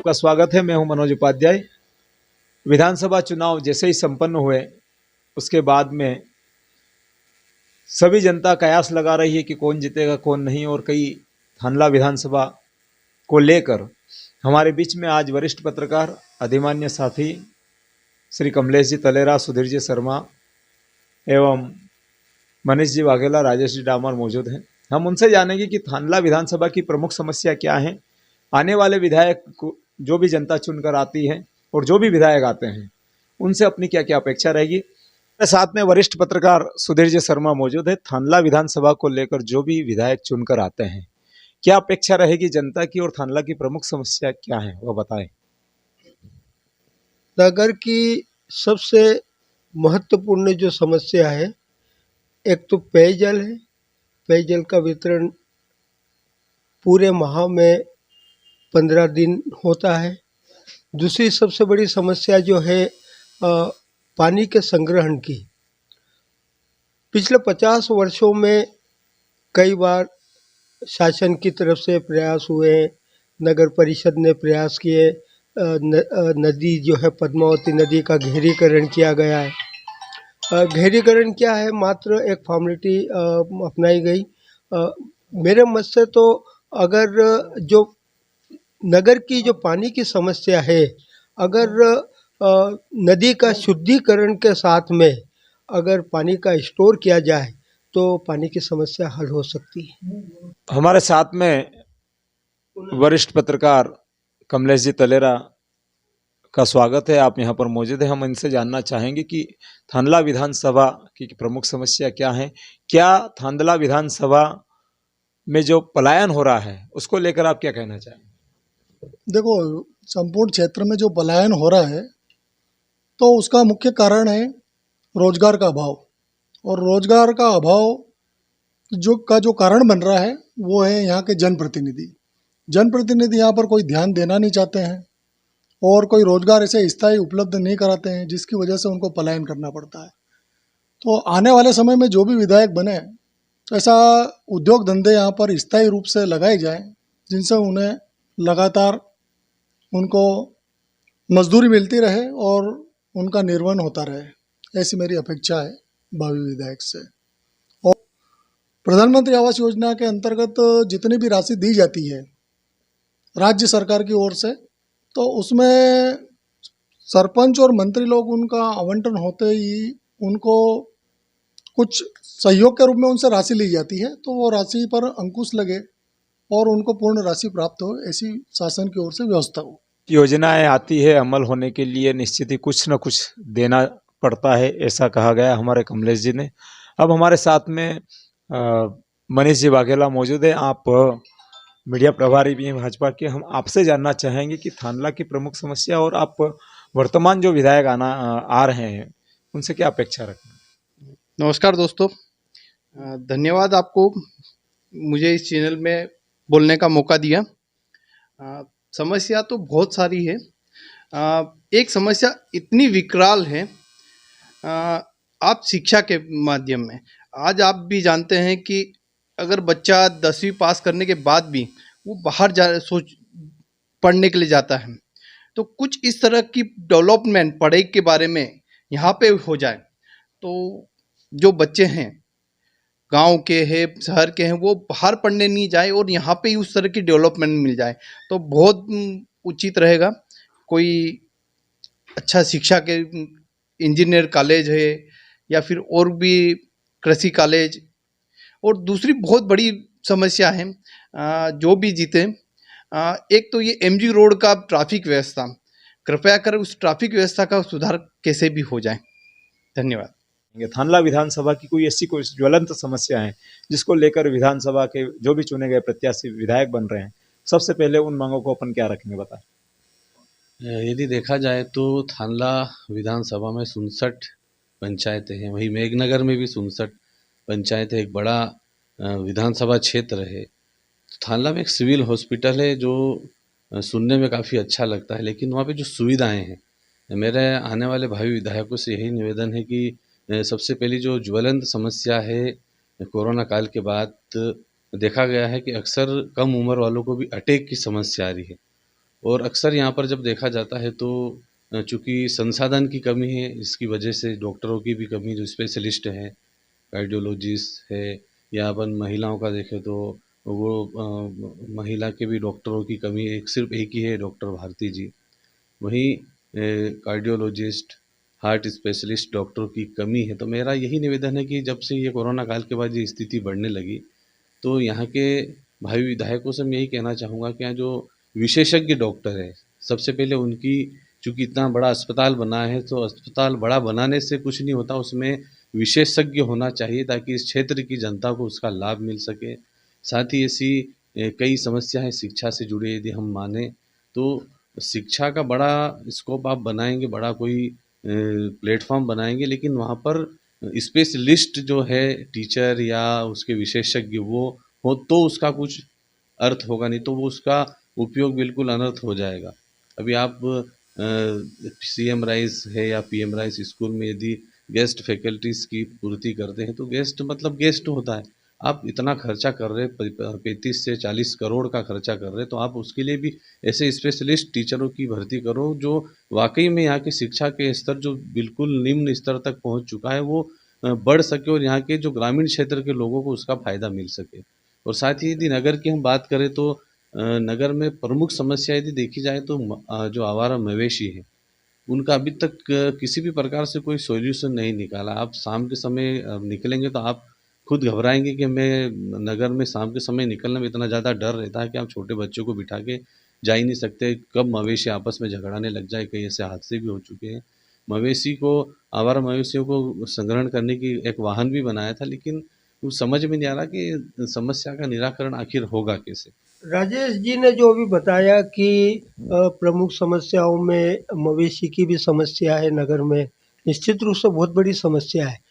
आपका स्वागत है। मैं हूं मनोज उपाध्याय। विधानसभा चुनाव जैसे ही संपन्न हुए उसके बाद में सभी जनता कयास लगा रही है कि कौन जीतेगा कौन नहीं, और कई थानला विधानसभा को लेकर हमारे बीच में आज वरिष्ठ पत्रकार अधिमान्य साथी श्री कमलेश जी तलेरा, सुधीर जी शर्मा एवं मनीष जी वाघेला, राजेश जी डामर मौजूद हैं। हम उनसे जानेंगे कि थानला विधानसभा की प्रमुख समस्या क्या है, आने वाले विधायक को जो भी जनता चुनकर आती है और जो भी विधायक आते हैं उनसे अपनी क्या क्या अपेक्षा रहेगी। साथ में वरिष्ठ पत्रकार सुधीर जी शर्मा मौजूद है। थानला विधानसभा को लेकर जो भी विधायक चुनकर आते हैं क्या अपेक्षा रहेगी जनता की, और थानला की प्रमुख समस्या क्या है वह बताएं। नगर की सबसे महत्वपूर्ण जो समस्या है, एक तो पेयजल है। पेयजल का वितरण पूरे माह में 15 दिन होता है। दूसरी सबसे बड़ी समस्या जो है पानी के संग्रहण की। पिछले 50 वर्षों में कई बार शासन की तरफ से प्रयास हुए, नगर परिषद ने प्रयास किए, नदी जो है पद्मावती नदी का घेरीकरण किया गया है। घेरीकरण क्या है, मात्र एक फॉर्मेलिटी अपनाई गई। मेरे मत से तो अगर जो नगर की जो पानी की समस्या है, अगर नदी का शुद्धिकरण के साथ में अगर पानी का स्टोर किया जाए तो पानी की समस्या हल हो सकती है। हमारे साथ में वरिष्ठ पत्रकार कमलेश जी तलेरा का स्वागत है। आप यहाँ पर मौजूद हैं। हम इनसे जानना चाहेंगे कि थानला विधानसभा की प्रमुख समस्या क्या है। क्या थानला विधानसभा में जो पलायन हो रहा है उसको लेकर आप क्या कहना चाहेंगे? देखो, संपूर्ण क्षेत्र में जो पलायन हो रहा है तो उसका मुख्य कारण है रोजगार का अभाव। और रोजगार का अभाव जो कारण बन रहा है वो है यहाँ के जनप्रतिनिधि। जनप्रतिनिधि यहाँ पर कोई ध्यान देना नहीं चाहते हैं और कोई रोजगार ऐसे स्थायी उपलब्ध नहीं कराते हैं, जिसकी वजह से उनको पलायन करना पड़ता है। तो आने वाले समय में जो भी विधायक बने, ऐसा उद्योग धंधे यहाँ पर स्थायी रूप से लगाए जाएं, जिनसे उन्हें लगातार उनको मजदूरी मिलती रहे और उनका निर्वहन होता रहे। ऐसी मेरी अपेक्षा है भावी विधायक से। और प्रधानमंत्री आवास योजना के अंतर्गत जितनी भी राशि दी जाती है राज्य सरकार की ओर से, तो उसमें सरपंच और मंत्री लोग उनका आवंटन होते ही उनको कुछ सहयोग के रूप में उनसे राशि ली जाती है, तो वो राशि पर अंकुश लगे और उनको पूर्ण राशि प्राप्त हो, ऐसी शासन की ओर से व्यवस्था हो। योजनाएं आती है, अमल होने के लिए निश्चित ही कुछ न कुछ देना पड़ता है, ऐसा कहा गया हमारे कमलेश जी ने। अब हमारे साथ में मनीष जी वाघेला मौजूद है। आप मीडिया प्रभारी भी हैं भाजपा के। हम आपसे जानना चाहेंगे कि थानला की प्रमुख समस्या और आप वर्तमान जो विधायक आ रहे हैं उनसे क्या अपेक्षा रखते हैं? नमस्कार दोस्तों, धन्यवाद आपको मुझे इस चैनल में बोलने का मौका दिया। समस्या तो बहुत सारी है। एक समस्या इतनी विकराल है, आप शिक्षा के माध्यम में आज आप भी जानते हैं कि अगर बच्चा 10वीं पास करने के बाद भी वो बाहर पढ़ने के लिए जाता है, तो कुछ इस तरह की डेवलपमेंट पढ़ाई के बारे में यहाँ पे हो जाए तो जो बच्चे हैं गांव के हैं, शहर के हैं, वो बाहर पढ़ने नहीं जाए और यहाँ पे ही उस तरह की डेवलपमेंट मिल जाए तो बहुत उचित रहेगा। कोई अच्छा शिक्षा के इंजीनियर कॉलेज है या फिर और भी कृषि कॉलेज। और दूसरी बहुत बड़ी समस्या है, जो भी जीते, एक तो ये एमजी रोड का ट्रैफिक व्यवस्था, कृपया कर उस ट्रैफिक व्यवस्था का सुधार कैसे भी हो जाए। धन्यवाद। थानला विधानसभा की कोई ऐसी कोई ज्वलंत समस्या है जिसको लेकर विधानसभा के जो भी चुने गए प्रत्याशी विधायक बन रहे हैं, सबसे पहले उन मांगों को अपन क्या रखेंगे बताएं? यदि देखा जाए तो थानला विधानसभा में 59 पंचायतें हैं, वहीं मेघनगर में भी 59 पंचायतें, एक बड़ा विधानसभा क्षेत्र है। थानला में एक सिविल हॉस्पिटल है जो सुनने में काफ़ी अच्छा लगता है, लेकिन वहाँ पे जो सुविधाएं हैं, मेरे आने वाले भावी विधायकों से यही निवेदन है कि सबसे पहली जो ज्वलंत समस्या है, कोरोना काल के बाद देखा गया है कि अक्सर कम उम्र वालों को भी अटैक की समस्या आ रही है और अक्सर यहाँ पर जब देखा जाता है तो चूँकि संसाधन की कमी है, इसकी वजह से डॉक्टरों की भी कमी, जो स्पेशलिस्ट हैं, कार्डियोलॉजिस्ट है, या अपन महिलाओं का देखें तो वो महिला के भी डॉक्टरों की कमी है, सिर्फ एक ही है, डॉक्टर भारती जी। वहीं कार्डियोलॉजिस्ट, हार्ट स्पेशलिस्ट डॉक्टरों की कमी है। तो मेरा यही निवेदन है कि जब से ये कोरोना काल के बाद ये स्थिति बढ़ने लगी, तो यहाँ के भावी विधायकों से मैं यही कहना चाहूँगा कि यहाँ जो विशेषज्ञ डॉक्टर है, सबसे पहले उनकी, चूँकि इतना बड़ा अस्पताल बना है, तो अस्पताल बड़ा बनाने से कुछ नहीं होता, उसमें विशेषज्ञ होना चाहिए ताकि इस क्षेत्र की जनता को उसका लाभ मिल सके। साथ ही ऐसी कई समस्याएं शिक्षा से जुड़ी, यदि हम माने तो शिक्षा का बड़ा स्कोप आप बनाएंगे, बड़ा कोई प्लेटफॉर्म बनाएंगे, लेकिन वहाँ पर स्पेशलिस्ट जो है, टीचर या उसके विशेषज्ञ वो हो तो उसका कुछ अर्थ होगा, नहीं तो वो उसका उपयोग बिल्कुल अनर्थ हो जाएगा। अभी आप सीएम राइस है या पीएम राइस स्कूल में यदि गेस्ट फैकल्टीज़ की पूर्ति करते हैं, तो गेस्ट मतलब गेस्ट होता है। आप इतना खर्चा कर रहे, 35 से 40 करोड़ का खर्चा कर रहे, तो आप उसके लिए भी ऐसे स्पेशलिस्ट टीचरों की भर्ती करो जो वाकई में यहाँ की शिक्षा के स्तर जो बिल्कुल निम्न स्तर तक पहुँच चुका है वो बढ़ सके, और यहाँ के जो ग्रामीण क्षेत्र के लोगों को उसका फ़ायदा मिल सके। और साथ ही यदि नगर की हम बात करें तो नगर में प्रमुख समस्या यदि देखी जाए तो जो आवारा मवेशी है, उनका अभी तक किसी भी प्रकार से कोई सॉल्यूशन नहीं निकाला। आप शाम के समय निकलेंगे तो आप खुद घबराएंगे कि मैं नगर में शाम के समय निकलने में इतना ज़्यादा डर रहता है कि आप छोटे बच्चों को बिठा के जा ही नहीं सकते, कब मवेशी आपस में झगड़ाने लग जाए। कई ऐसे हादसे भी हो चुके हैं। मवेशी को, आवारा मवेशियों को संग्रहण करने की एक वाहन भी बनाया था, लेकिन वो समझ में नहीं आ रहा कि समस्या का निराकरण आखिर होगा कैसे। राजेश जी ने जो भी बताया कि प्रमुख समस्याओं में मवेशी की भी समस्या है नगर में, निश्चित रूप से बहुत बड़ी समस्या है।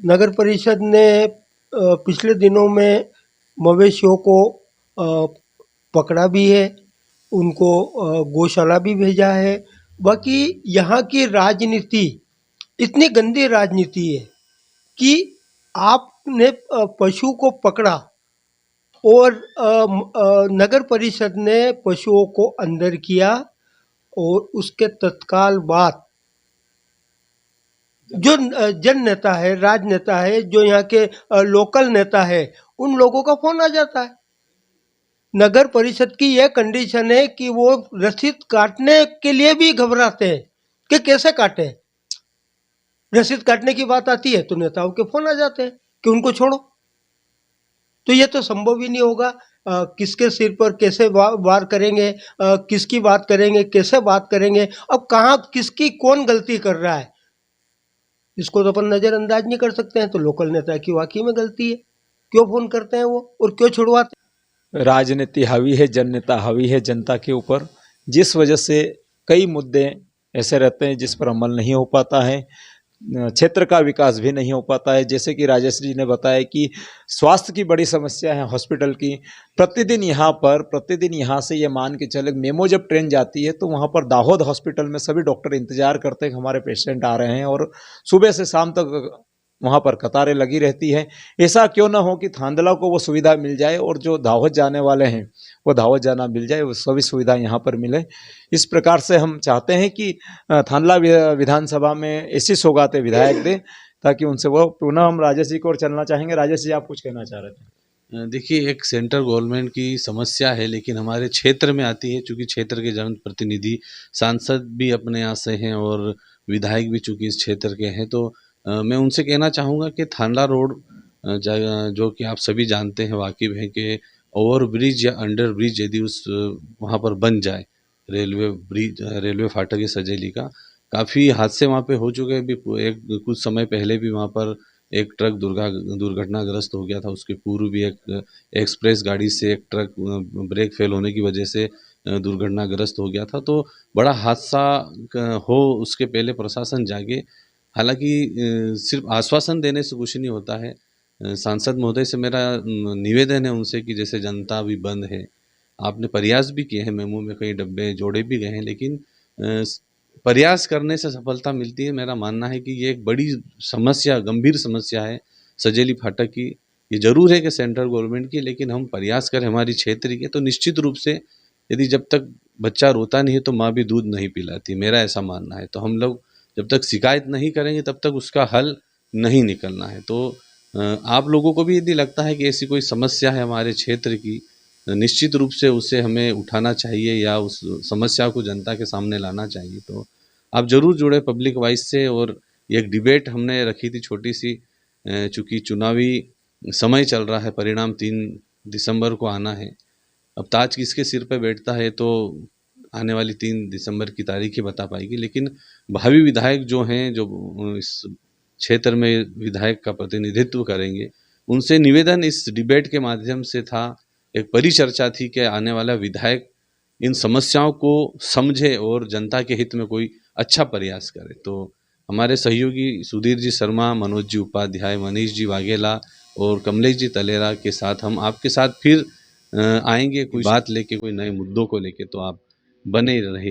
नगर परिषद ने पिछले दिनों में मवेशियों को पकड़ा भी है, उनको गौशाला भी भेजा है। बाकी यहाँ की राजनीति इतनी गंदी राजनीति है कि आपने पशु को पकड़ा और नगर परिषद ने पशुओं को अंदर किया, और उसके तत्काल बाद जो जन नेता है, राजनेता है, जो यहाँ के लोकल नेता है, उन लोगों का फोन आ जाता है। नगर परिषद की यह कंडीशन है कि वो रसीद काटने के लिए भी घबराते हैं कि कैसे काटे। रसीद काटने की बात आती है तो नेताओं के फोन आ जाते हैं कि उनको छोड़ो। तो ये तो संभव ही नहीं होगा। किसके सिर पर कैसे वार करेंगे, किसकी बात करेंगे, कैसे बात करेंगे, अब कहाँ किसकी कौन गलती कर रहा है, इसको तो अपन नज़रअंदाज नहीं कर सकते हैं। तो लोकल नेता की वाकई में गलती है, क्यों फोन करते हैं वो और क्यों छुड़वाते हैं? राजनीति हावी है, जननेता हावी है जनता के ऊपर, जिस वजह से कई मुद्दे ऐसे रहते हैं जिस पर अमल नहीं हो पाता है, क्षेत्र का विकास भी नहीं हो पाता है। जैसे कि राजेश जी ने बताया कि स्वास्थ्य की बड़ी समस्या है, हॉस्पिटल की। प्रतिदिन यहाँ से ये मान के चले, मेमो जब ट्रेन जाती है तो वहाँ पर दाहोद हॉस्पिटल में सभी डॉक्टर इंतजार करते हैं कि हमारे पेशेंट आ रहे हैं, और सुबह से शाम तक वहाँ पर कतारें लगी रहती हैं। ऐसा क्यों ना हो कि थांदला को वो सुविधा मिल जाए, और जो दाहोद जाने वाले हैं वो दाहोद जाना मिल जाए, वो सभी सुविधा यहाँ पर मिले। इस प्रकार से हम चाहते हैं कि थांदला विधानसभा में ऐसी सौगातें विधायक दें ताकि उनसे वो पुनः हम राजेश जी को और चलना चाहेंगे। राजेश जी, आप कुछ कहना चाह रहे थे? देखिए, एक सेंट्रल गवर्नमेंट की समस्या है, लेकिन हमारे क्षेत्र में आती है, चूँकि क्षेत्र के जनप्रतिनिधि सांसद भी अपने यहाँ से हैं और विधायक भी चूँकि इस क्षेत्र के हैं, तो मैं उनसे कहना चाहूँगा कि थांदला रोड जो कि आप सभी जानते हैं, वाकिफ़ हैं कि ओवर ब्रिज या अंडर ब्रिज यदि उस वहाँ पर बन जाए, रेलवे फाटक है सजेली का, काफ़ी हादसे वहाँ पे हो चुके हैं। अभी कुछ समय पहले भी वहाँ पर एक ट्रक दुर्घटनाग्रस्त हो गया था। उसके पूर्व भी एक एक्सप्रेस गाड़ी से एक ट्रक ब्रेक फेल होने की वजह से दुर्घटनाग्रस्त हो गया था। तो बड़ा हादसा हो उसके पहले प्रशासन जागे। हालांकि सिर्फ आश्वासन देने से कुछ नहीं होता है। सांसद महोदय से मेरा निवेदन है उनसे कि जैसे जनता भी बंद है, आपने प्रयास भी किए हैं, मेमो में कई डब्बे जोड़े भी गए हैं, लेकिन प्रयास करने से सफलता मिलती है। मेरा मानना है कि ये एक बड़ी समस्या, गंभीर समस्या है सजेली फाटक की। ये जरूर है कि सेंट्रल गवर्नमेंट की, लेकिन हम प्रयास करें हमारी क्षेत्र के, तो निश्चित रूप से यदि जब तक बच्चा रोता नहीं है तो माँ भी दूध नहीं पिलाती, मेरा ऐसा मानना है। तो हम लोग जब तक शिकायत नहीं करेंगे तब तक उसका हल नहीं निकलना है। तो आप लोगों को भी यदि लगता है कि ऐसी कोई समस्या है हमारे क्षेत्र की, निश्चित रूप से उसे हमें उठाना चाहिए या उस समस्या को जनता के सामने लाना चाहिए। तो आप ज़रूर जुड़े पब्लिक वॉइस से। और एक डिबेट हमने रखी थी छोटी सी, चूँकि चुनावी समय चल रहा है, परिणाम 3 दिसंबर को आना है। अब ताज किसके सिर पे बैठता है तो आने वाली 3 दिसंबर की तारीख ही बता पाएगी। लेकिन भावी विधायक जो हैं, जो इस क्षेत्र में विधायक का प्रतिनिधित्व करेंगे, उनसे निवेदन इस डिबेट के माध्यम से था, एक परिचर्चा थी कि आने वाला विधायक इन समस्याओं को समझे और जनता के हित में कोई अच्छा प्रयास करे। तो हमारे सहयोगी सुधीर जी शर्मा, मनोज जी उपाध्याय, मनीष जी वाघेला और कमलेश जी तलेरा के साथ हम आपके साथ फिर आएंगे कोई बात लेके, कोई नए मुद्दों को लेके। तो आप बने रहिए।